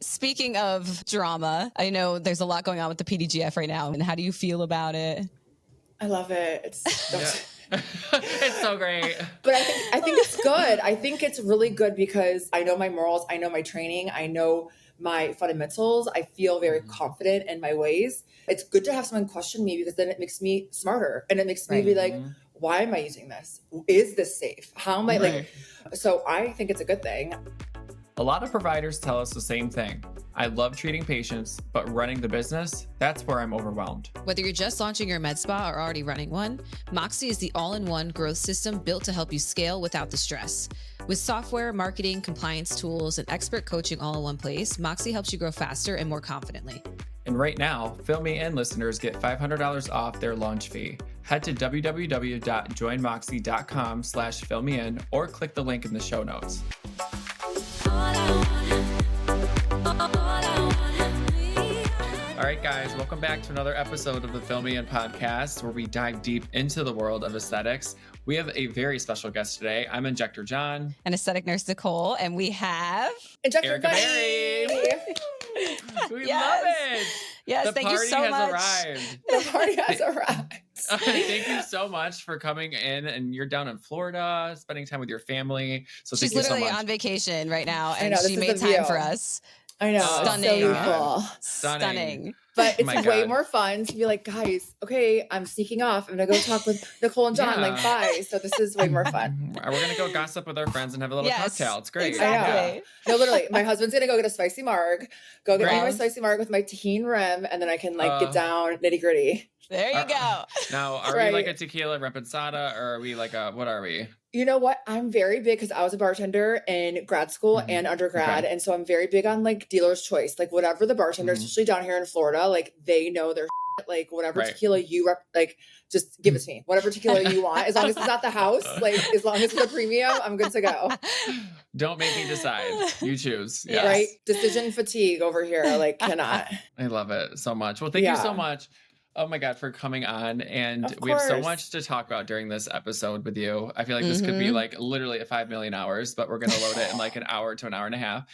Speaking of drama, I know there's a lot going on with the PDGF right now. And how do you feel about it? I love it. It's so great. But I think it's good. I think it's really good because I know my morals, I know my training, I know my fundamentals. I feel very confident in my ways. It's good to have someone question me because then it makes me smarter and it makes me be like, why am I using this? Is this safe? How am I so I think it's a good thing. A lot of providers tell us the same thing. I love treating patients, but running the business, that's where I'm overwhelmed. Whether you're just launching your med spa or already running one, Moxie is the all-in-one growth system built to help you scale without the stress. With software, marketing, compliance tools, and expert coaching all in one place, Moxie helps you grow faster and more confidently. And right now, Fill Me In listeners get $500 off their launch fee. Head to www.joinmoxie.com/fillmein or click the link in the show notes. All right, guys, welcome back to another episode of the Fill Me In podcast, where we dive deep into the world of aesthetics. We have a very special guest today. I'm Injector Jon. And aesthetic nurse Nicole. And we have... InjectorBunny. We love it. Yes, thank you so much. The party has arrived. Thank you so much for coming in. And you're down in Florida, spending time with your family. So she's thank you so much. literally on vacation right now, and know, she made time for us. I know. Stunning. So cool. Stunning. But it's way more fun to be like, guys, okay, I'm sneaking off. I'm going to go talk with Nicole and Jon. Like, bye. So this is way more fun. We're going to go gossip with our friends and have a little cocktail. It's great. Exactly. No, literally. My husband's going to go get a spicy marg. Go get me my spicy marg with my tahini rim. And then I can get down nitty gritty. There you go. Now, are we like a tequila reposada or are we like what are we? You know what? I'm very big because I was a bartender in grad school and undergrad. And so I'm very big on like dealer's choice. Like whatever the bartender, especially down here in Florida, like they know their like whatever tequila you just give it to me. Whatever tequila you want. As long as it's not the house, like as long as it's a premium, I'm good to go. Don't make me decide. You choose. Yes. Right? Decision fatigue over here. Like cannot. I love it so much. Well, thank you so much. Oh my God, for coming on. And we have so much to talk about during this episode with you. I feel like this could be like literally 5 million hours, but we're going to load it in like an hour to an hour and a half.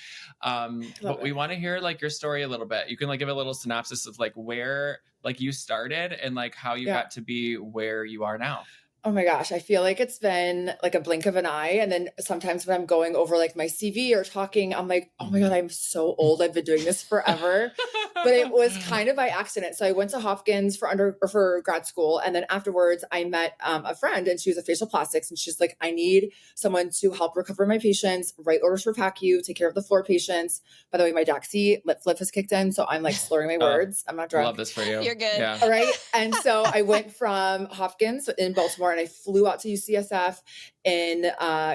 But we want to hear like your story a little bit. You can like give a little synopsis of like where like you started and like how you got to be where you are now. Oh my gosh, I feel like it's been like a blink of an eye. And then sometimes when I'm going over like my CV or talking, I'm like, oh my God, I'm so old. I've been doing this forever. But it was kind of by accident. So I went to Hopkins for grad school. And then afterwards I met a friend and she was a facial plastics. And she's like, I need someone to help recover my patients, write orders for PACU, take care of the floor patients. By the way, my Daxi lip flip has kicked in. So I'm like slurring my words. I'm not drunk. Love this for you. You're good. Yeah. All right. And so I went from Hopkins in Baltimore and I flew out to UCSF in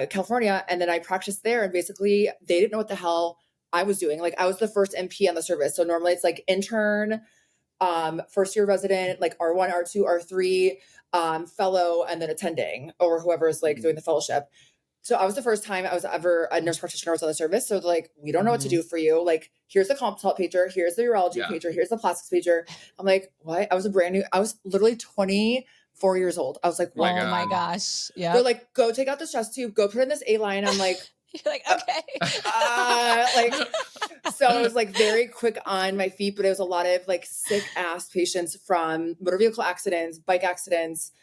California. And then I practiced there. And basically they didn't know what the hell I was doing. Like I was the first MP on the service. So normally it's like intern, first year resident, like R1, R2, R3, fellow, and then attending or whoever's like doing the fellowship. So I was the first time I was ever a nurse practitioner was on the service. So like, we don't know what to do for you. Like, here's the consult pager. Here's the urology pager. Here's the plastics pager. I'm like, what? I was literally 24 years old. I was like, oh my gosh. Yeah. They're like, go take out the chest tube, go put in this A-line. I'm like, you're like, okay. So I was like very quick on my feet, but it was a lot of like sick ass patients from motor vehicle accidents, bike accidents,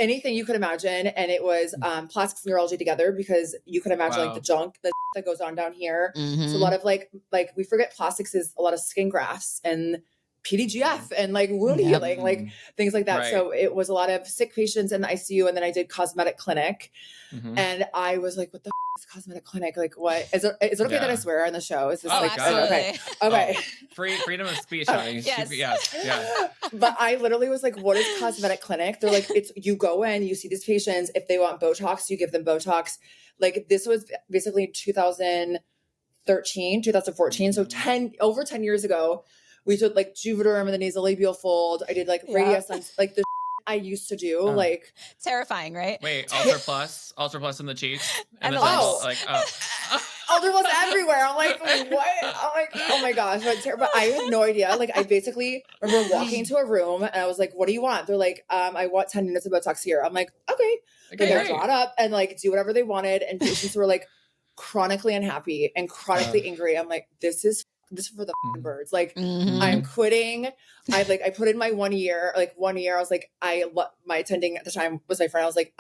anything you could imagine. And it was plastics and urology together because you could imagine like the junk that goes on down here. So a lot of like we forget plastics is a lot of skin grafts and PDGF and like wound healing, like things like that. Right. So it was a lot of sick patients in the ICU. And then I did cosmetic clinic and I was like, what the is cosmetic clinic? Like what? Is it okay that I swear on the show? Is this okay? Okay. Freedom of speech, honey. Yes. But I literally was like, what is cosmetic clinic? They're like, it's, you go in, you see these patients. If they want Botox, you give them Botox. Like this was basically 2013, 2014. So over 10 years ago. We did like Juvederm and the nasolabial fold. I did like radius, like the I used to do. Like terrifying, right? Wait, Ultra Plus in the cheeks, and the lips. Ultra Plus everywhere. I'm like, what? I'm like, oh my gosh, but I had no idea. Like, I basically remember walking into a room and I was like, what do you want? They're like, I want 10 units of Botox here. I'm like, okay. They draw it up and like do whatever they wanted, and patients were like chronically unhappy and chronically angry. I'm like, this is this is for the birds. Like I'm quitting. I put in my 1 year, I was like, my attending at the time was my friend. I was like,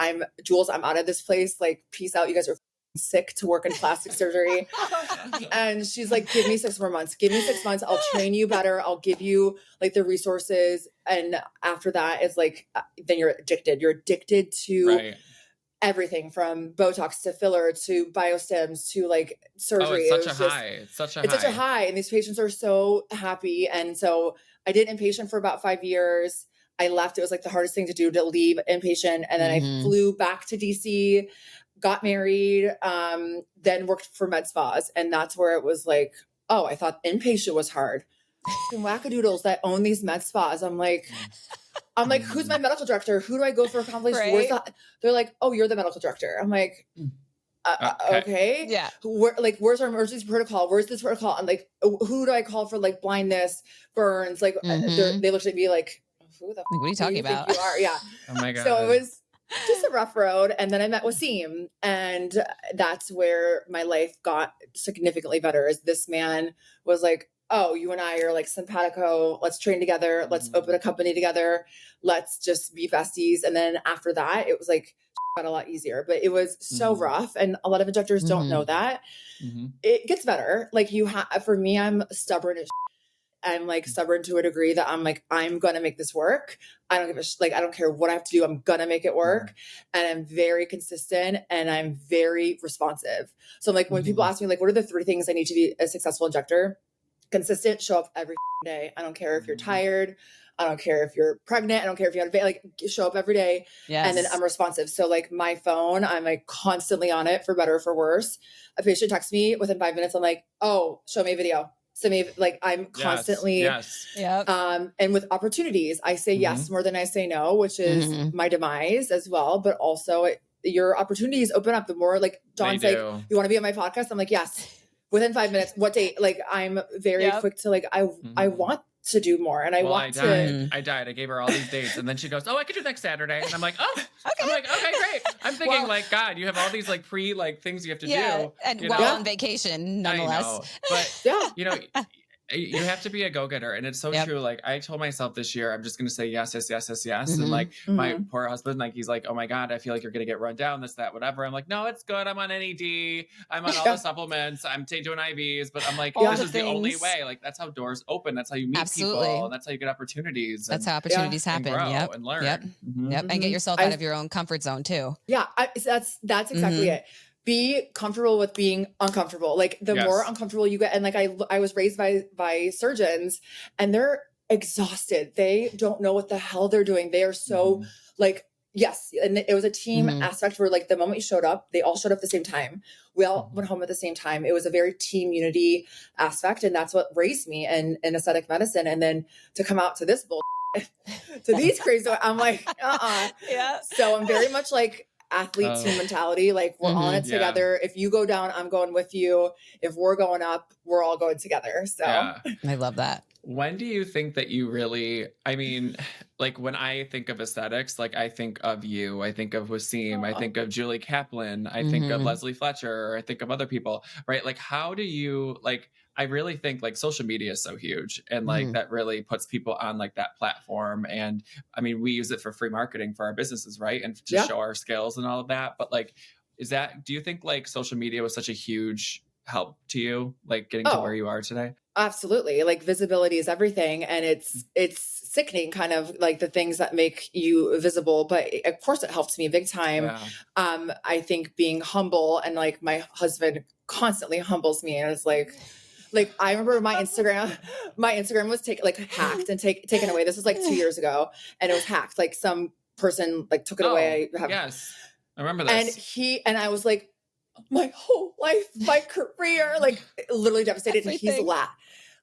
Jules, I'm out of this place. Like, peace out. You guys are sick to work in plastic surgery. And she's like, give me 6 more months. Give me 6 months. I'll train you better. I'll give you like the resources. And after that, it's like, then you're addicted. You're addicted to everything from Botox to filler to biostims to like surgery. Oh, it's such a high. It's such a high. And these patients are so happy. And so I did inpatient for about 5 years. I left. It was like the hardest thing to do, to leave inpatient. And then I flew back to DC, got married, then worked for med spas. And that's where it was like, oh, I thought inpatient was hard. And wackadoodles that own these med spas. I'm like, who's my medical director? Who do I go for a conversation? They're like, oh, you're the medical director. I'm like, okay. Yeah. Where's our emergency protocol? Where's this protocol? I'm like, who do I call for like blindness, burns? Like they looked at me like, who the what are you talking about? You are? Yeah. Oh my God. So it was just a rough road. And then I met Wasim, and that's where my life got significantly better. As this man was like, oh, you and I are like simpatico. Let's train together. Let's open a company together. Let's just be besties. And then after that, it was like got a lot easier, but it was so rough. And a lot of injectors don't know that. It gets better. Like for me, I'm stubborn as I'm like stubborn to a degree that I'm like, I'm going to make this work. I don't give a I don't care what I have to do. I'm going to make it work. And I'm very consistent and I'm very responsive. So I'm like, when people ask me like, what are the 3 things I need to be a successful injector? Consistent, show up every day. I don't care if you're tired. I don't care if you're pregnant. I don't care if you have like show up every day. Yes. And then I'm responsive. So like my phone, I'm like constantly on it for better or for worse. A patient texts me within 5 minutes. I'm like, oh, show me a video. So maybe like I'm constantly, and with opportunities, I say yes more than I say no, which is my demise as well. But also your opportunities open up the more. Like John's like, you want to be on my podcast? I'm like, yes. Within 5 minutes, what date? Like I'm very quick to like, I want to do more. And I want to. I died. I gave her all these dates. And then she goes, oh, I could do next Saturday. And I'm like, oh, okay. I'm like, okay, great. I'm thinking like, God, you have all these like things you have to do. And while on vacation, nonetheless. I know. But, you know, you have to be a go-getter. And it's so true. Like I told myself this year, I'm just going to say yes. And like my poor husband, like, he's like, oh my God, I feel like you're going to get run down, this, that, whatever. I'm like, no, it's good. I'm on NED. I'm on all the supplements. I'm doing IVs, but I'm like, this is the only way. Like that's how doors open. That's how you meet people. And that's how you get opportunities. That's how opportunities happen. And learn. And get yourself out of your own comfort zone too. Yeah. That's exactly it. Be comfortable with being uncomfortable. Like the more uncomfortable you get. And like, I was raised by surgeons and they're exhausted. They don't know what the hell they're doing. They are so like, yes. And it was a team aspect where like the moment you showed up, they all showed up at the same time. We all went home at the same time. It was a very team unity aspect. And that's what raised me in aesthetic medicine. And then to come out to this to these crazy, I'm like, So I'm very much like, athlete team mentality. Like we're all in it together. If you go down, I'm going with you. If we're going up, we're all going together. So I love that. When do you think that you really, I mean, like when I think of aesthetics, like I think of you, I think of Wasim, I think of Julie Kaplan, I think of Leslie Fletcher, I think of other people, right? Like how do you like, I really think like social media is so huge and like that really puts people on like that platform. And I mean, we use it for free marketing for our businesses, right? And to show our skills and all of that. But like, do you think like social media was such a huge help to you, like getting to where you are today? Absolutely. Like visibility is everything. And it's sickening kind of like the things that make you visible. But of course it helps me big time. I think being humble and like my husband constantly humbles me and it's like I remember my Instagram was hacked and taken away. This was like 2 years ago and it was hacked. Like some person like took it away. Yes. I remember this. And I was like, my whole life, my career, like literally devastated. And he's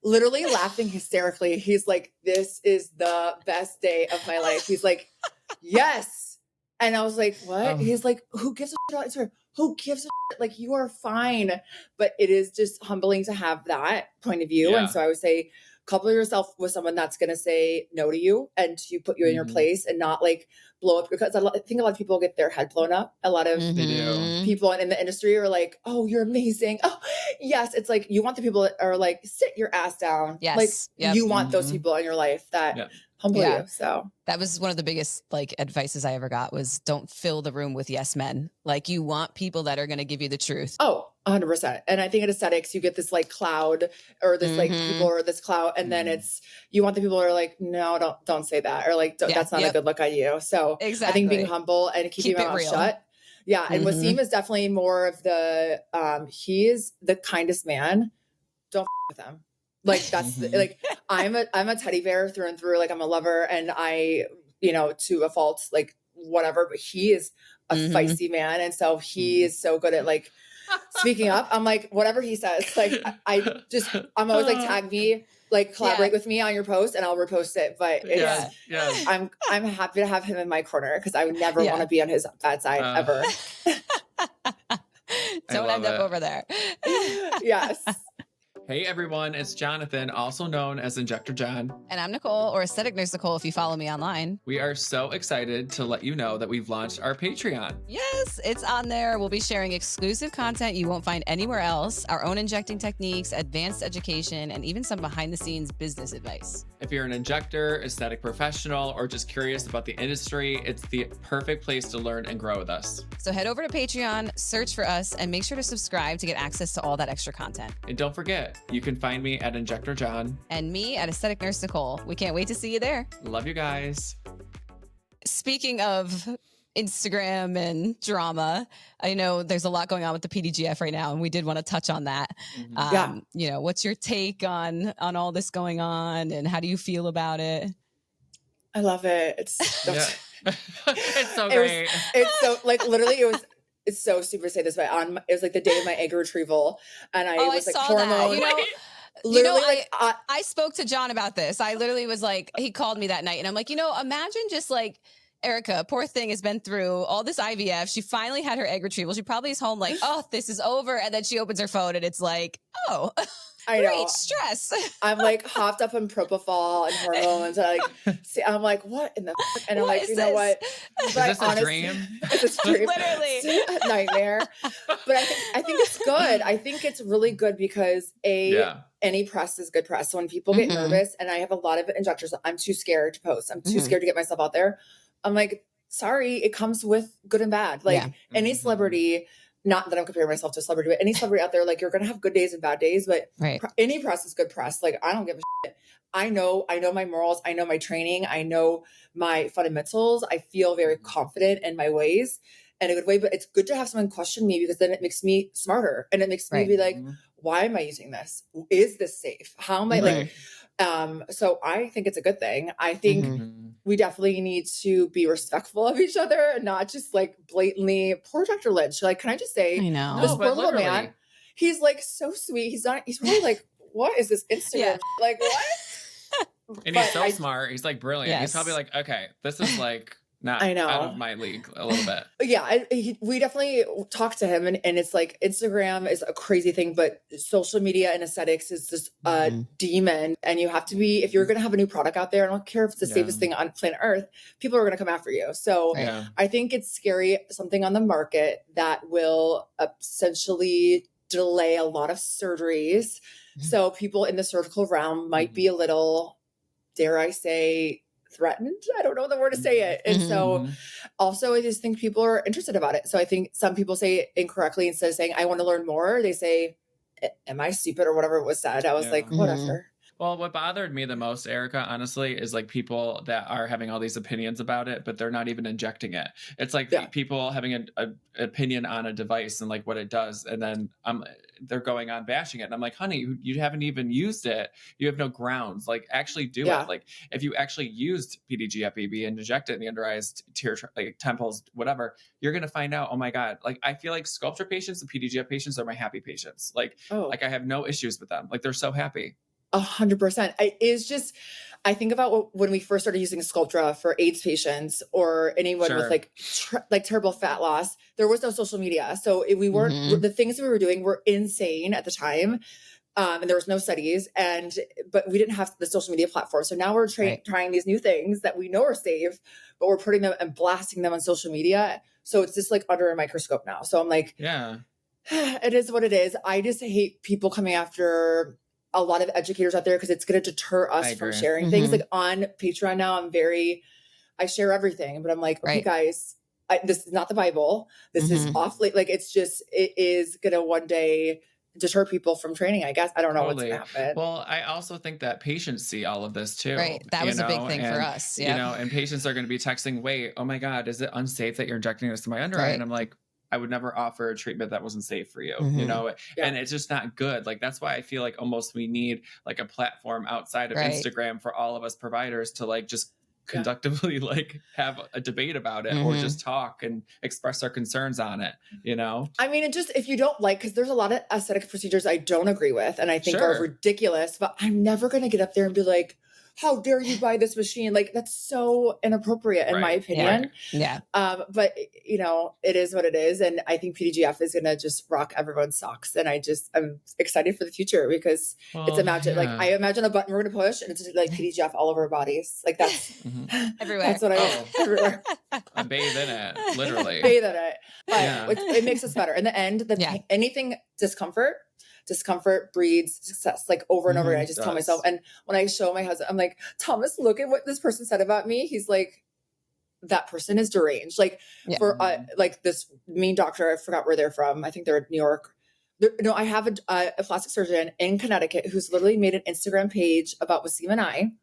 literally laughing hysterically. He's like, this is the best day of my life. He's like, yes. And I was like, what? He's like, who gives a shit on Instagram? Who gives a shit? Like, you are fine. But it is just humbling to have that point of view. And so I would say couple yourself with someone that's going to say no to you and to put you in your place and not like blow up, because I think a lot of people get their head blown up. A lot of people in the industry are like, oh, you're amazing. Oh, yes. It's like, you want the people that are like, sit your ass down. Yes. Like you want those people in your life that humble you. So that was one of the biggest like advices I ever got was don't fill the room with yes men. Like you want people that are going to give you the truth. Oh, 100%. And I think in aesthetics, you get this like cloud or this like people or this cloud. And then it's, you want the people who are like, no, don't say that. Or like, that's not a good look on you. So I think being humble and keeping your mouth shut. Yeah. And Wasim is definitely more of the, he is the kindest man. Don't with him. Like that's like, I'm a teddy bear through and through. Like I'm a lover and I, you know, to a fault, like whatever, but he is a feisty man. And so he is so good at like speaking up. I'm like, whatever he says, like I'm always like, tag me, like collaborate with me on your post and I'll repost it. But it's, I'm happy to have him in my corner because I would never want to be on his bad side ever. Don't end up over there. Yes. Hey everyone, it's Jonathan, also known as Injector Jon. And I'm Nicole, or Aesthetic Nurse Nicole if you follow me online. We are so excited to let you know that we've launched our Patreon. Yes, it's on there. We'll be sharing exclusive content you won't find anywhere else, our own injecting techniques, advanced education, and even some behind the scenes business advice. If you're an injector, aesthetic professional, or just curious about the industry, it's the perfect place to learn and grow with us. So head over to Patreon, search for us, and make sure to subscribe to get access to all that extra content. And don't forget, you can find me at Injector Jon. And me at Aesthetic Nurse Nicole. We can't wait to see you there. Love you guys. Speaking of Instagram and drama, I know there's a lot going on with the PDGF right now, and we did want to touch on that. You know, what's your take on all this going on, and how do you feel about it? I love it. It's so great. It's so like literally it's so stupid to say this, but it was like the day of my egg retrieval, and I was like hormone. I spoke to John about this. I literally was like, he called me that night, and I'm like, imagine just like Erika, poor thing, has been through all this IVF. She finally had her egg retrieval. She probably is home like, oh, this is over, and then she opens her phone, and it's like, oh. I know. Great stress. I'm like hopped up on propofol and hormones. And I'm like, what in the fuck? And I'm like, you know what? Is this a dream? It's a dream. Literally. It's a nightmare. But I think it's good. I think it's really good because any press is good press. So when people get nervous, and I have a lot of injectors, I'm too scared to post. I'm too scared to get myself out there. I'm like, sorry, it comes with good and bad. Like any celebrity, not that I'm comparing myself to a celebrity, but any celebrity out there, like you're going to have good days and bad days, but any press is good press. Like I don't give a shit. I know my morals. I know my training. I know my fundamentals. I feel very confident in my ways in a good way, but it's good to have someone question me because then it makes me smarter and it makes me be like, why am I using this? Is this safe? How am I like, so I think it's a good thing. I think we definitely need to be respectful of each other and not just like blatantly poor Dr. Lynch. Like, can I just say, this poor little man, he's like so sweet. He's really like, what is this Instagram? Like what? And he's so smart. He's like brilliant. He's probably like, okay, this is like not out of my league a little bit. Yeah, we definitely talk to him, and it's like Instagram is a crazy thing, but social media and aesthetics is just a demon. And you have to be, if you're going to have a new product out there, I don't care if it's the safest thing on planet Earth, people are going to come after you. So I think it's scary, something on the market that will essentially delay a lot of surgeries. So people in the surgical realm might be a little, dare I say, threatened. I don't know the word to say it. And so also I just think people are interested about it. So I think some people say it incorrectly. Instead of saying, I want to learn more, they say, am I stupid or whatever was said? I was like, whatever. Well, what bothered me the most, Erika, honestly, is like people that are having all these opinions about it, but they're not even injecting it. It's like people having an opinion on a device and like what it does. And then they're going on bashing it. And I'm like, honey, you haven't even used it. You have no grounds. Like actually do it. Like if you actually used PDGF BB and inject it in the under eyes, like temples, whatever, you're going to find out, oh my God, like I feel like sculpture patients and PDGF patients are my happy patients. Like I have no issues with them. Like they're so happy. 100%. It's just, I think about when we first started using Sculptra for AIDS patients or anyone with like terrible fat loss. There was no social media, so we weren't. The things we were doing were insane at the time, And there was no studies, but we didn't have the social media platform. So now we're trying these new things that we know are safe, but we're putting them and blasting them on social media. So it's just like under a microscope now. So I'm like, yeah, it is what it is. I just hate people coming after a lot of educators out there because it's going to deter us from sharing things. Like on Patreon now, I share everything, but I'm like, okay, guys, this is not the Bible. This is awfully, like, it is going to one day deter people from training, I guess. I don't know what's going to happen. Well, I also think that patients see all of this too. Right. That was a big thing for us. You know, and patients are going to be texting, wait, oh my God, is it unsafe that you're injecting this to my under eye? And I'm like, I would never offer a treatment that wasn't safe for you, you know, and it's just not good. Like, that's why I feel like almost we need like a platform outside of Instagram for all of us providers to like just conductively like have a debate about it or just talk and express our concerns on it, you know? I mean, it just, if you don't like, because there's a lot of aesthetic procedures I don't agree with and I think are ridiculous, but I'm never going to get up there and be like, how dare you buy this machine? Like, that's so inappropriate in my opinion. But you know, it is what it is. And I think PDGF is going to just rock everyone's socks. And I'm excited for the future because like, I imagine a button we're going to push and it's just like PDGF all over our bodies. Like that's everywhere. That's what I want. Everywhere. I bathe in it, literally. Bathe in it. But it makes us better. In the end, anything discomfort breeds success, like over and over again. I just tell myself. And when I show my husband, I'm like, Thomas, look at what this person said about me. He's like, that person is deranged. Like for like this mean doctor, I forgot where they're from. I think they're in New York. I have a plastic surgeon in Connecticut who's literally made an Instagram page about Wasim and I.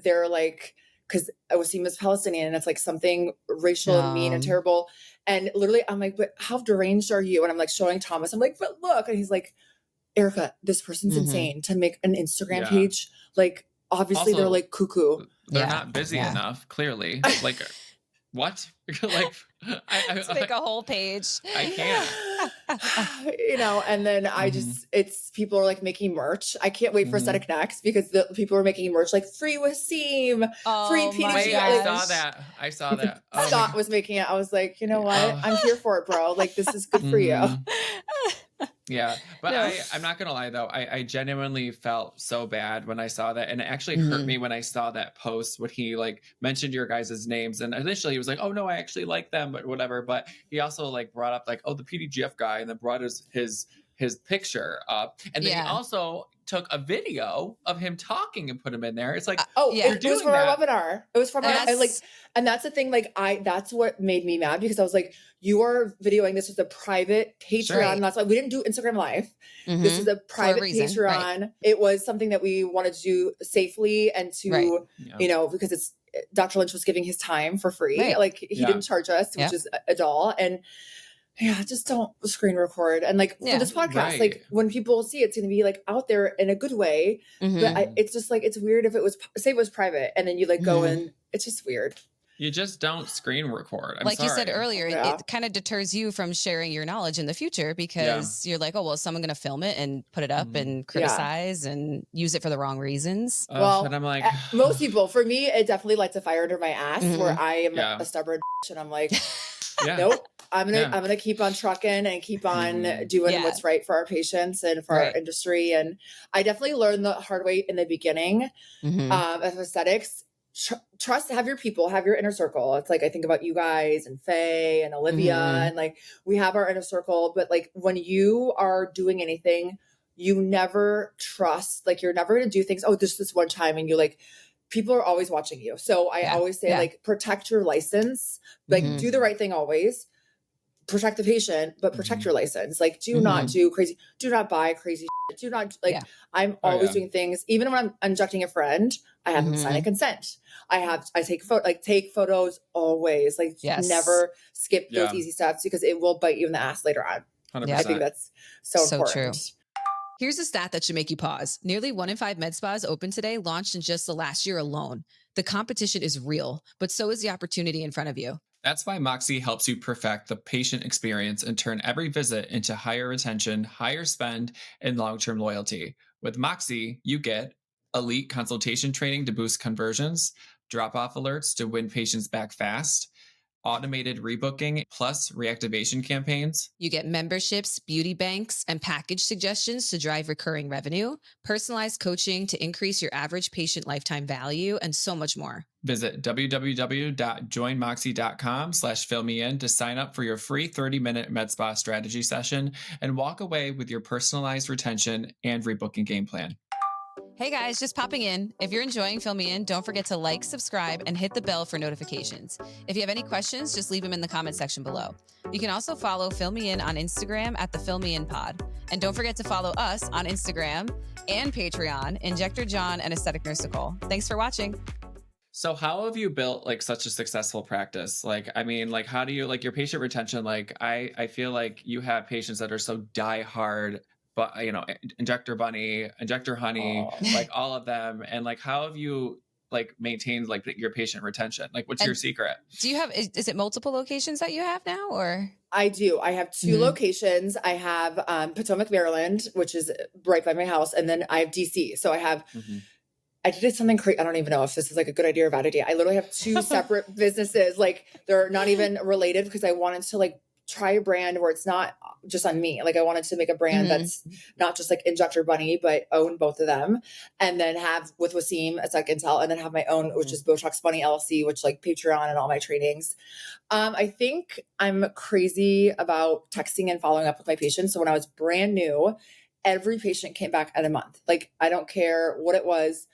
They're like, because Wasim is Palestinian and it's like something racial and mean and terrible. And literally, I'm like, but how deranged are you? And I'm like showing Thomas, I'm like, but look. And he's like, Erika, this person's insane to make an Instagram page. Like, obviously, also, they're like cuckoo. They're not busy enough, clearly. Like, what? Like, let's make a whole page. I can't. You know, and then I just, people are like making merch. I can't wait for Aesthetic Next because the people are making merch like free Wasim, free PDGF. Wait, I saw that. Scott was making it. I was like, you know what? I'm here for it, bro. Like, this is good for you. Yeah. But I'm not going to lie, though. I genuinely felt so bad when I saw that. And it actually hurt me when I saw that post when he like mentioned your guys' names. And initially he was like, oh, no, I actually like them, but whatever. But he also like brought up like, oh, the PDGF guy, and then brought his picture up. And then he also took a video of him talking and put him in there. It's like, it was for our webinar. It was from and that's the thing. Like that's what made me mad because I was like, you are videoing this with a private Patreon. That's why we didn't do Instagram Live. This is a private Patreon. It was something that we wanted to do safely and to, you know, because Dr. Lynch was giving his time for free. Like he didn't charge us, which is a doll. And just don't screen record. And like for this podcast, like when people see it's going to be like out there in a good way. But it's just like, it's weird if it was private and then you like go in, it's just weird. You just don't screen record. I'm like sorry. You said earlier, it kind of deters you from sharing your knowledge in the future because you're like, oh, well, is someone going to film it and put it up and criticize and use it for the wrong reasons? Well, and I'm like, most people, for me, it definitely lights a fire under my ass where I am a stubborn bitch and I'm like, nope, I'm gonna keep on trucking and keep on doing what's right for our patients and for our industry. And I definitely learned the hard way in the beginning of aesthetics. Trust, have your people, have your inner circle. It's like I think about you guys and Faye and Olivia and like we have our inner circle, but like when you are doing anything, you never trust, like you're never going to do things. Oh, this one time, and you like people are always watching you. So I always say like protect your license, like do the right thing always. Protect the patient, but protect your license. Like, do not do crazy. Do not buy crazy shit. Do not like. I'm always doing things. Even when I'm injecting a friend, I have them sign a consent. I take photos always. Like, never skip those easy steps because it will bite you in the ass later on. 100%. I think that's so important. True. Here's a stat that should make you pause. Nearly 1 in 5 med spas open today launched in just the last year alone. The competition is real, but so is the opportunity in front of you. That's why Moxie helps you perfect the patient experience and turn every visit into higher retention, higher spend, and long-term loyalty. With Moxie, you get elite consultation training to boost conversions, drop-off alerts to win patients back fast, automated rebooking plus reactivation campaigns. You get memberships, beauty banks, and package suggestions to drive recurring revenue, personalized coaching to increase your average patient lifetime value, and so much more. Visit www.joinmoxie.com/fillmein to sign up for your free 30-minute MedSpa strategy session and walk away with your personalized retention and rebooking game plan. Hey guys, just popping in. If you're enjoying Fill Me In, don't forget to like, subscribe, and hit the bell for notifications. If you have any questions, just leave them in the comment section below. You can also follow Fill Me In on Instagram at the Fill Me In Pod. And don't forget to follow us on Instagram and Patreon, Injector Jon and Aesthetic Nurse Nicole. Thanks for watching. So how have you built like such a successful practice? Like, I mean, like, how do you like your patient retention? Like, I feel like you have patients that are so diehard, but you know, InjectorBunny, Injector Honey, like all of them. And like, how have you like maintained like your patient retention? Like, what's your secret? Do you have, is it multiple locations that you have now or? I do. I have two locations. I have Potomac, Maryland, which is right by my house. And then I have DC. So I have, I did something crazy. I don't even know if this is like a good idea or bad idea. I literally have two separate businesses. Like they're not even related because I wanted to like try a brand where it's not just on me. Like I wanted to make a brand that's not just like InjectorBunny, but own both of them. And then have with Wasim, as I can tell, and then have my own, which is Botox Bunny LLC, which like Patreon and all my trainings. I think I'm crazy about texting and following up with my patients. So when I was brand new, every patient came back at a month. Like I don't care what it was.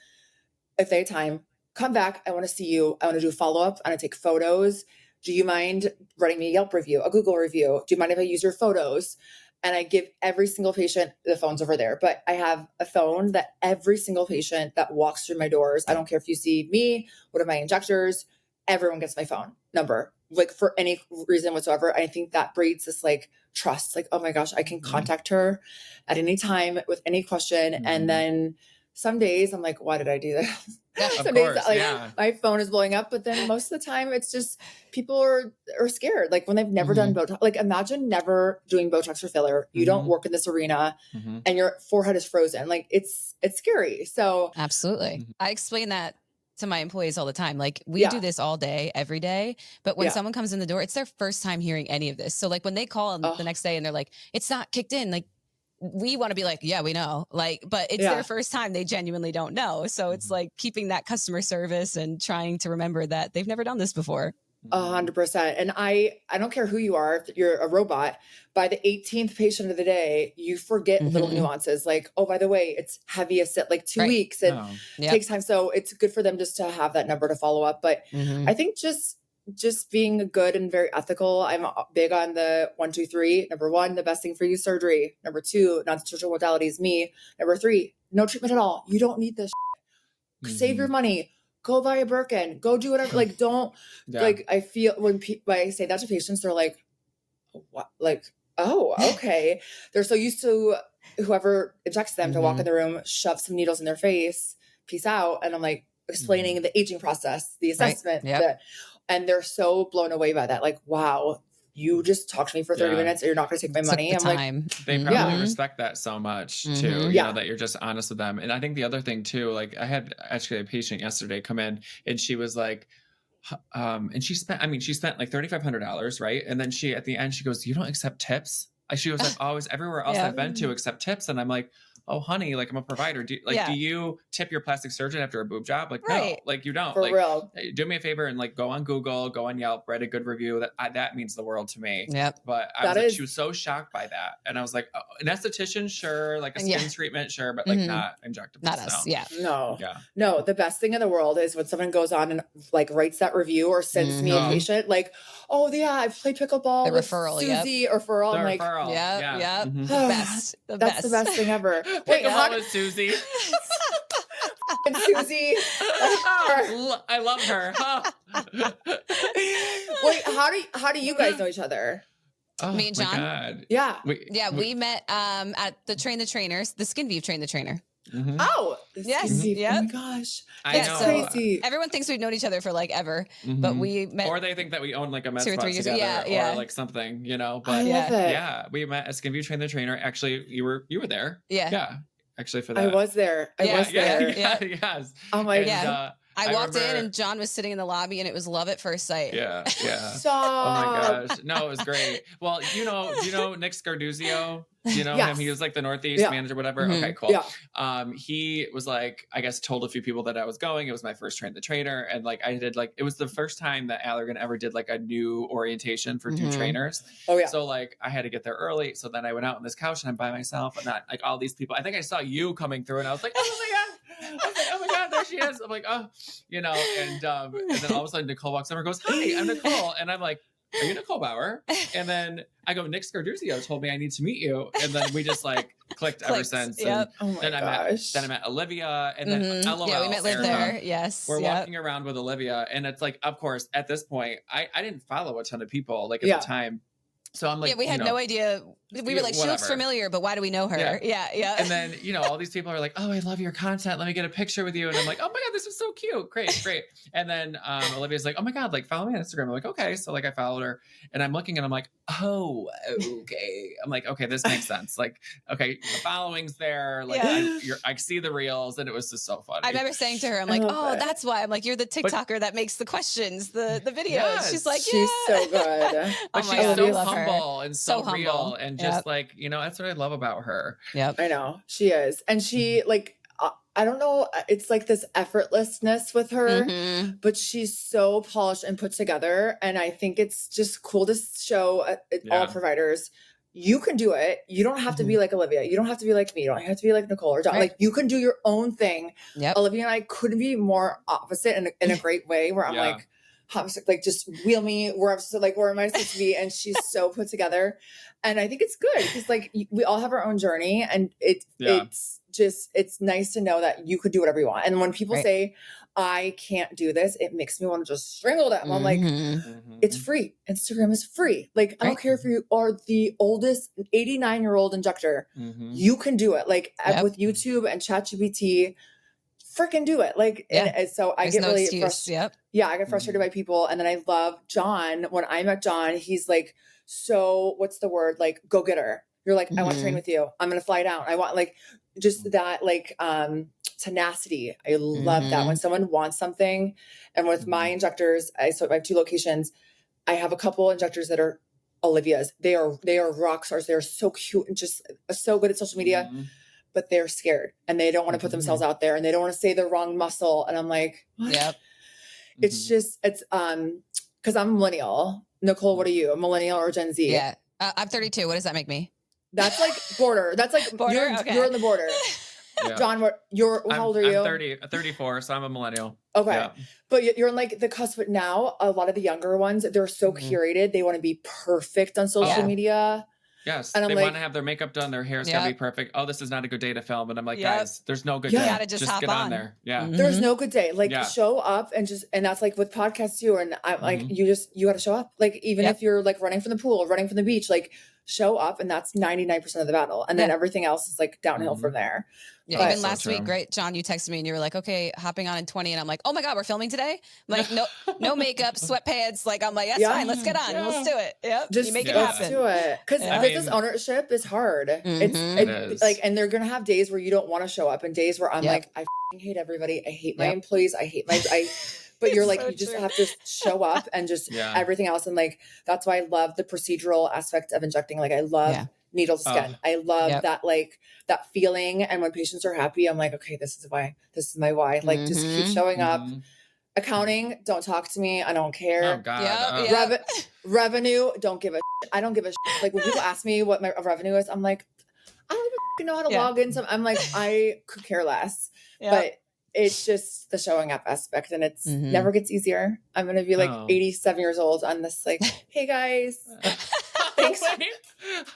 If they had time, come back. I want to see you. I want to do a follow-up. I want to take photos. Do you mind writing me a Yelp review, a Google review? Do you mind if I use your photos? And I give every single patient, the phone's over there, but I have a phone that every single patient that walks through my doors, I don't care if you see me, one of my injectors, everyone gets my phone number, like for any reason whatsoever. I think that breeds this like trust, like, oh my gosh, I can contact her at any time with any question. And then some days I'm like, why did I do this? Some days like my phone is blowing up, but then most of the time it's just people are scared. Like when they've never done Botox, like imagine never doing Botox or filler. You don't work in this arena and your forehead is frozen. Like it's scary. So absolutely. I explain that to my employees all the time. Like we do this all day, every day. But when someone comes in the door, it's their first time hearing any of this. So like when they call the next day and they're like, it's not kicked in, like we want to be like, yeah, we know, like, but it's their first time. They genuinely don't know. So it's like keeping that customer service and trying to remember that they've never done this before. 100%. And I don't care who you are, if you're a robot, by the 18th patient of the day, you forget little nuances. Like, oh, by the way, it's heaviest at like 2 weeks and takes time. So it's good for them just to have that number to follow up. But I think just being good and very ethical. I'm big on the 1, 2, 3. Number 1, the best thing for you, surgery. Number 2, non-surgical modalities, me. Number 3, no treatment at all. You don't need this shit. Save your money. Go buy a Birkin. Go do whatever. Like, don't, like, I feel when I say that to patients, they're like, what? Like, oh, okay. They're so used to whoever injects them to walk in the room, shove some needles in their face, peace out. And I'm like explaining the aging process, the assessment, and they're so blown away by that. Like, wow, you just talked to me for 30 minutes and you're not going to take my money. I'm like, they probably respect that so much too, you know, that you're just honest with them. And I think the other thing too, like I had actually a patient yesterday come in and she was like, and she spent like $3,500, right? And then at the end, she goes, you don't accept tips? She was like, always everywhere else I've been to accept tips. And I'm like, oh, honey, like I'm a provider. Do you tip your plastic surgeon after a boob job? Like, no, like you don't. For like, real. Do me a favor and like go on Google, go on Yelp, write a good review. That means the world to me. Yep. But she was so shocked by that. And I was like, oh, an esthetician, sure. Like a skin treatment, sure. But like not injectable. Not us. Yeah. No, the best thing in the world is when someone goes on and like writes that review or sends me a patient like, oh yeah, I've played pickleball the with referral, Susie or referral. I'm like, the best. That's the best thing ever. Wait, how is Susie? And Susie. I love her. Wait, how do you guys know each other? Oh, me and Jon. God. Yeah. We met at the Train the Trainers, the Skin View Train the Trainer. Oh, yes. Oh my gosh. That's crazy. Everyone thinks we've known each other for like ever, but we met. Or they think that we own like a med 2 or 3 spa years together ago. or like something, you know. But I love it. Yeah, we met at Skin View Train the Trainer. Actually, you were there. Yeah. Actually, for that. I was there. Yes. Oh my God. I walked in and Jon was sitting in the lobby and it was love at first sight. Yeah. Stop. Oh my gosh. No, it was great. Well, do you know Nick Scarduzio? Do you know him? He was like the Northeast manager, whatever. Mm-hmm. Okay, cool. Yeah. He was like, I guess told a few people that I was going. It was my first train the trainer. And like I did it was the first time that Allergan ever did like a new orientation for new trainers. Oh yeah. So like I had to get there early. So then I went out on this couch and I'm by myself and not like all these people. I think I saw you coming through and I was like, oh my God. I was like, oh my God, there she is. I'm like, oh, and then all of a sudden Nicole walks over and goes, hi, I'm Nicole. And I'm like, are you Nicole Bauer? And then I go, Nick Scarduzio told me I need to meet you. And then we just like clicked ever since. Yep. And then I met Olivia and then LOL. Yeah, we met Liv there. Yes. We're walking around with Olivia. And it's like, of course, at this point, I didn't follow a ton of people like at the time. So I'm like, we had no idea. We were like, she looks familiar, but why do we know her? Yeah. And then, all these people are like, oh, I love your content. Let me get a picture with you. And I'm like, oh my God, this is so cute. Great. And then Olivia's like, oh my God, like follow me on Instagram. I'm like, okay. So like I followed her and I'm looking and I'm like, oh, okay. I'm like, okay, this makes sense. Like, okay, the following's there. Like I see the reels and it was just so funny. I remember saying to her, I'm like, oh, that's why. I'm like, you're the TikToker that makes the questions, the videos. Yes. She's like, she's so good. But she's so humble and so real and just like, that's what I love about her. Yep. I know she is. And she like, I don't know. It's like this effortlessness with her, but she's so polished and put together. And I think it's just cool to show all providers, you can do it. You don't have to be like Olivia. You don't have to be like me. You don't have to be like Nicole or Jon. Like you can do your own thing. Yep. Olivia and I couldn't be more opposite in a great way where I'm like, just wheel me where I'm so, like, where am I supposed to be? And she's so put together. And I think it's good because like we all have our own journey and it's nice to know that you could do whatever you want. And when people say, I can't do this, it makes me want to just strangle them. I'm like, it's free. Instagram is free. Like, I don't care if you are the oldest 89-year-old injector, you can do it. Like with YouTube and ChatGPT, freaking do it. Like, and so I get really frustrated. Yeah, I get frustrated by people. And then I love Jon. When I met Jon, he's like, so what's the word? Like, go getter. You're like, I want to train with you. I'm going to fly down. I want like, just that like, tenacity. I love that when someone wants something. And with my injectors, I have 2 locations. I have a couple injectors that are Olivia's. They are rock stars. They're so cute and just so good at social media, but they're scared and they don't want to put themselves out there and they don't want to say the wrong muscle. And I'm like, what? Yep. It's just, it's, cause I'm a millennial. Nicole, what are you? A millennial or Gen Z? Yeah. I'm 32. What does that make me? That's like border. That's like border? You're in the border. Yeah. Jon, how old are you? I'm 34, so I'm a millennial. Okay. Yeah. But you're in like the cusp. But now a lot of the younger ones, they're so curated. They want to be perfect on social media. Yes. And they want to have their makeup done. Their hair's got to be perfect. Oh, this is not a good day to film. And I'm like, guys, there's no good day. You gotta just hop get on there. Yeah. There's no good day. Like show up and that's like with podcasts too. And I'm like, you got to show up. Like, even if you're like running from the pool or running from the beach, like show up and that's 99% of the battle. And then everything else is like downhill from there. Yeah, even last week, great, Jon, you texted me and you were like, okay, hopping on in 20. And I'm like, oh my God, we're filming today? I'm like, no makeup, sweatpants. Like, I'm like, that's fine. Let's get on. Let's do it. Yep. Just you make it happen. Let's do it. Because business ownership is hard. It's like, and they're going to have days where you don't want to show up and days where I'm like, I hate everybody. I hate my employees. I hate but you're like, you just have to show up and just everything else. And like, that's why I love the procedural aspect of injecting. Like I love needle to skin. I love that, like that feeling. And when patients are happy, I'm like, okay, this is my why. Like just keep showing up. Accounting, don't talk to me. I don't care. Oh God. Revenue, don't give a shit. I don't give a shit. Like when people ask me what my revenue is, I'm like, I don't even know how to log in. So I'm like, I could care less. But it's just the showing up aspect and it's never gets easier. I'm going to be like 87 years old on this, like, hey guys. Thanks.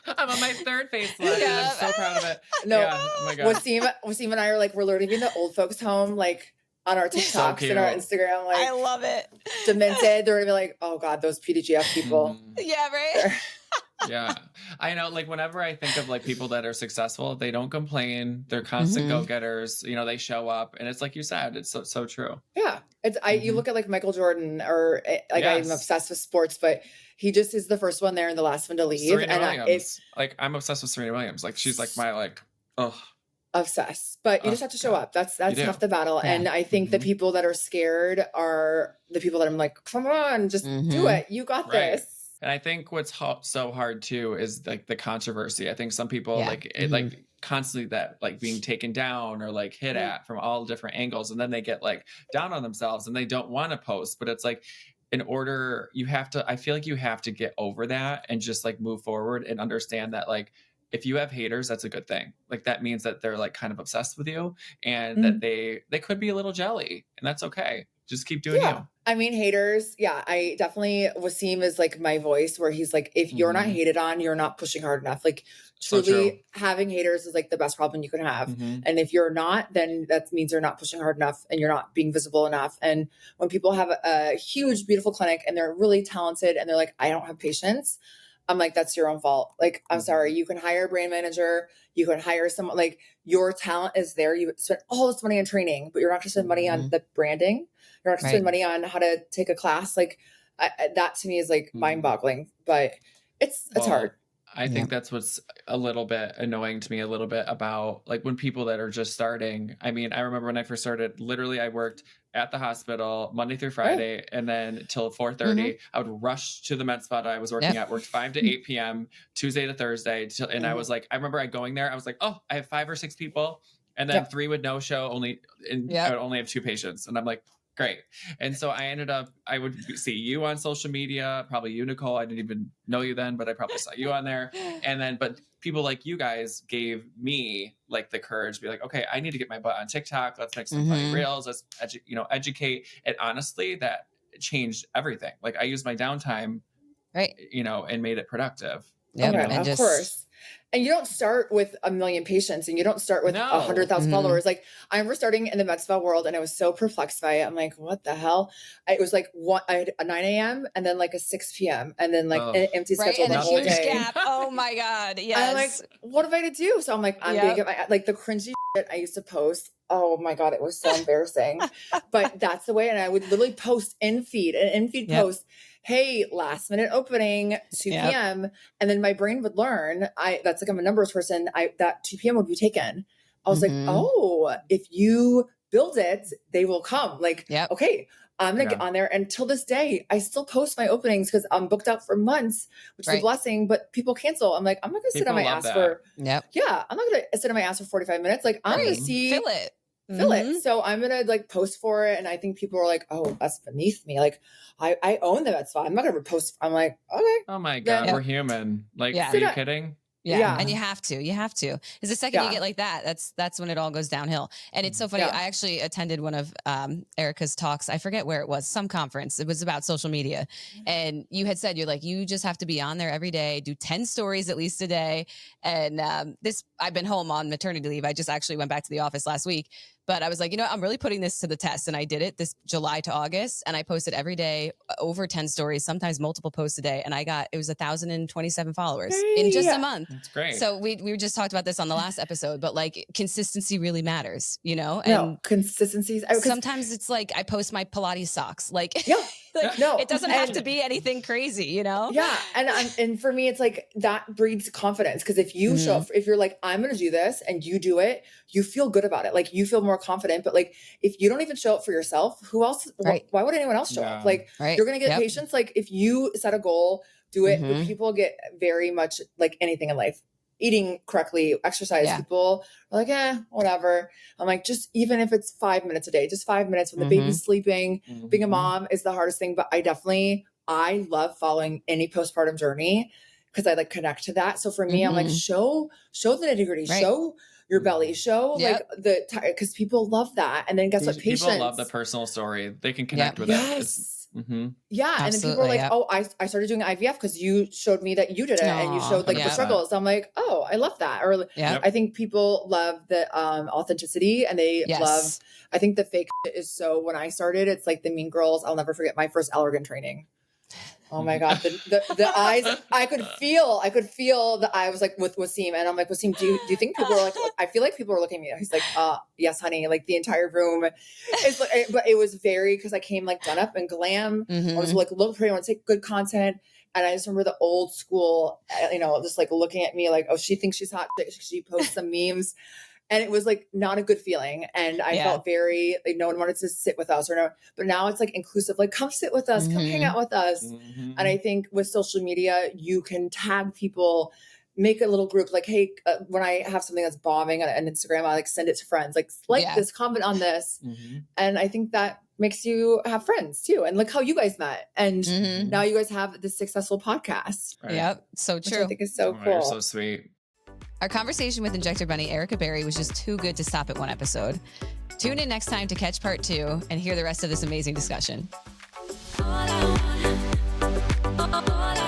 I'm on my 3rd facelift and I'm so proud of it. No, oh my God. Wasim and I are like, we're learning in the old folks home, like on our TikToks and our Instagram. Like, I love it. Demented. They're going to be like, oh God, those PDGF people. Yeah, right? Yeah. I know, like whenever I think of like people that are successful, they don't complain. They're constant go-getters. They show up and it's like you said, it's so true. Yeah. It's you look at like Michael Jordan or like I'm obsessed with sports, but he just is the first one there and the last one to leave. Serena Williams. Like I'm obsessed with Serena Williams. Like she's like my like, oh. obsessed, but you just have to show up. That's half the battle. Yeah. And I think the people that are scared are the people that I'm like, come on, just do it. You got this. And I think what's so hard too is like the controversy. I think some people like it, like constantly that like being taken down or like hit at from all different angles, and then they get like down on themselves and they don't want to post. But it's like, in order, you have to, I feel like you have to get over that and just like move forward and understand that like, if you have haters, that's a good thing. Like that means that they're like kind of obsessed with you and that they could be a little jelly, and that's okay. Just keep doing you. I mean, haters. Yeah, I definitely, Wasim is like my voice where he's like, if you're not hated on, you're not pushing hard enough. Like truly having haters is like the best problem you can have. And if you're not, then that means you're not pushing hard enough and you're not being visible enough. And when people have a huge, beautiful clinic and they're really talented and they're like, I don't have patience, I'm like, that's your own fault. Like, I'm sorry. You can hire a brand manager. You can hire someone, like your talent is there. You spend all this money on training, but you're not going to spend money on the branding. You're not going to spend money on how to take a class. Like that to me is like mind boggling, but it's hard. I think that's what's a little bit annoying to me a little bit about like when people that are just starting. I mean, I remember when I first started, literally I worked at the hospital Monday through Friday and then till 4:30 I would rush to the med spa I was working at, worked 5 to 8 p.m. Tuesday to Thursday and I was like, I remember going there, I was like, oh, I have 5 or 6 people and then 3 would no show I would only have 2 patients, and I'm like, great. And so I ended up, I would see you on social media, probably you, Nicole. I didn't even know you then, but I probably saw you on there. And then, but people like you guys gave me like the courage to be like, okay, I need to get my butt on TikTok. Let's make some funny reels. Let's educate. And honestly, that changed everything. Like I used my downtime, and made it productive. Of course. And you don't start with 1 million patients and you don't start with 100,000 followers. Like I remember starting in the med spa world and I was so perplexed by it. I'm like, what the hell? It was like I had a 9 a.m. and then like a 6 p.m. and then like an empty schedule and the a whole huge day. gap. Oh my God. Yes. I'm like, what have I to do? So I'm like, I'm going to get my, like the cringy shit I used to post. Oh my God, it was so embarrassing. But that's the way. And I would literally post in feed post, hey, last minute opening, 2 p.m. And then my brain would learn, that's like I'm a numbers person, that 2 p.m. would be taken. I was like, oh, if you build it, they will come. Like, okay, I'm going to get on there. And till this day, I still post my openings because I'm booked out for months, which is a blessing, but people cancel. I'm like, I'm not going to sit on my ass I'm not going to sit on my ass for 45 minutes. Like, I'm going to fill it. So I'm going to like post for it. And I think people are like, oh, that's beneath me. Like I own the med spa. I'm not going to post. I'm like, okay. Oh my God, we're human. Like, are you kidding? Yeah. And you have to, because the second you get like that, that's when it all goes downhill. And it's so funny. I actually attended one of Erika's talks. I forget where it was, some conference. It was about social media. And you had said, you're like, you just have to be on there every day, do 10 stories at least a day. And I've been home on maternity leave. I just actually went back to the office last week. But I was like, I'm really putting this to the test. And I did it this July to August. And I posted every day over 10 stories, sometimes multiple posts a day. And it was 1,027 followers in just a month. That's great. So we just talked about this on the last episode, but like consistency really matters, And no, consistency. Sometimes it's like I post my Pilates socks. Like, no, it doesn't have to be anything crazy, Yeah. And for me, it's like that breeds confidence. Cause if you show up, if you're like, I'm going to do this and you do it, you feel good about it. Like you feel more confident, but like, if you don't even show up for yourself, who else, why would anyone else show up? Like you're going to get patients. Like if you set a goal, do it, but people get very much like anything in life, eating correctly, exercise, people are like, whatever. I'm like, just even if it's 5 minutes a day, just 5 minutes when the baby's sleeping, being a mom is the hardest thing. But I love following any postpartum journey because I like connect to that. So for me, I'm like, show the nitty gritty, show your belly, show like because people love that. And then guess what? Patients, people love the personal story. They can connect with it. Yeah. And then people are like, oh, I started doing IVF because you showed me that you did it and you showed like the struggles. I'm like, oh, I love that. Or I think people love the authenticity and they love, I think the fake is so when I started, it's like the Mean Girls. I'll never forget my first allergen training. Oh my God. The eyes, I could feel the eye was like with Wasim. And I'm like, Wasim, do you think people are like, I feel like people are looking at me. He's like, yes, honey. Like the entire room is like, but it was very, cause I came like done up and glam. I was like, look pretty, I want to take good content. And I just remember the old school, just like looking at me like, oh, she thinks she's hot. She posts some memes. And it was like not a good feeling. And I felt very like no one wanted to sit with us or no, but now it's like inclusive, like come sit with us, come hang out with us. And I think with social media, you can tag people, make a little group like, hey, when I have something that's bombing on Instagram, I like send it to friends, like this, comment on this. And I think that makes you have friends too. And look how you guys met. And now you guys have this successful podcast. Right. Yep. So true. Which I think is so cool. You're so sweet. Our conversation with InjectorBunny Erika Berry was just too good to stop at one episode. Tune in next time to catch part 2 and hear the rest of this amazing discussion. All I want.